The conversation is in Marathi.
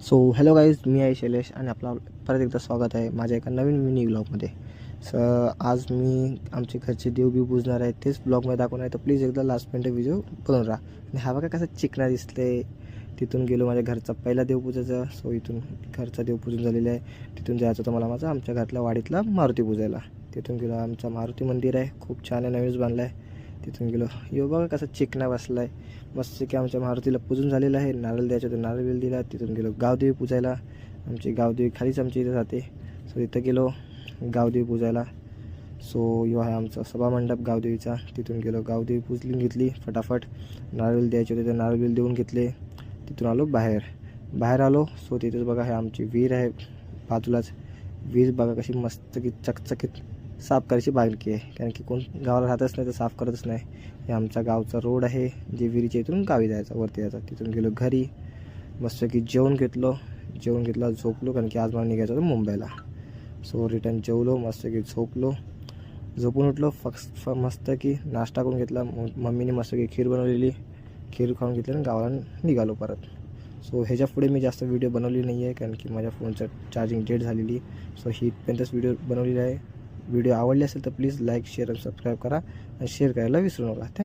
सो हॅलो गाईज, मी आहे शैलेश आणि आपला परत एकदा स्वागत आहे माझ्या एका नवीन मिनी ब्लॉगमध्ये. आज मी आमचे घरचे देवबी पूजणार आहे, तेच ब्लॉगमध्ये दाखवणार आहे. तर प्लीज एकदा लास्टपर्यंत व्हिडिओ बनवून राहा. आणि हा बघा कसा चिकना दिसते. तिथून गेलो माझ्या घरचा पहिला देवपूजाचा. सो इथून घरचा देवपूजन झालेलं आहे. तिथून जायचं होतं मला माझा आमच्या घरातल्या वाडीतला मारुती पूजायला. तिथून गेलो. आमचा मारुती मंदिर आहे, खूप छान आहे, नवीनच बांधलं आहे. तिथून गेलो. यो बघा कसा चिकना बसला आहे मस्त की. आमच्या मारुतीला पूजन झालेलं आहे. नारळ द्यायचं होतं, नारळ बिल दिला. तिथून गेलो गावदेवी पूजायला. आमची गावदेवी खालीच आमच्या इथं जाते. सो इथं गेलो गावदेवी पूजायला. सो यो आहे आमचा सभामंडप गावदेवीचा. तिथून गेलो, गावदेवी पूजली घेतली फटाफट. नारळ द्यायचे होते, नारळ बिल देऊन घेतले. तिथून आलो बाहेर आलो. सो तिथेच बघा हे आमची विहीर आहे बाजूलाच. विहीर बघा कशी मस्त की चकचकीत साफ करायची बाकी आहे, कारण की कोण गावाला राहतच नाही तर साफ करतच नाही. हे आमचा गावचा रोड आहे, जे विहिरीच्या इथून गावी जायचा, वरती जायचा. तिथून गेलो घरी. मस्त की जेवण घेतलं, झोपलो, कारण की आज मला निघायचं होतं मुंबईला. सो रिटर्न जेवलो, मस्त की झोपलो. झोपून उठलो, मस्त की नाश्ता करून घेतला. मम्मीने मस्त की खीर बनवलेली, खीर खाऊन घेतली आणि गावाला निघालो परत. सो ह्याच्या पुढे मी जास्त व्हिडिओ बनवली नाही आहे, कारण की माझ्या फोनचं चार्जिंग डेड झालेली. सो ही इथपर्यंतच व्हिडिओ बनवलेली आहे. व्हिडिओ आवडले असेल तर प्लीज लाईक, शेअर आणि सबस्क्राईब करा आणि शेअर करायला विसरू नका.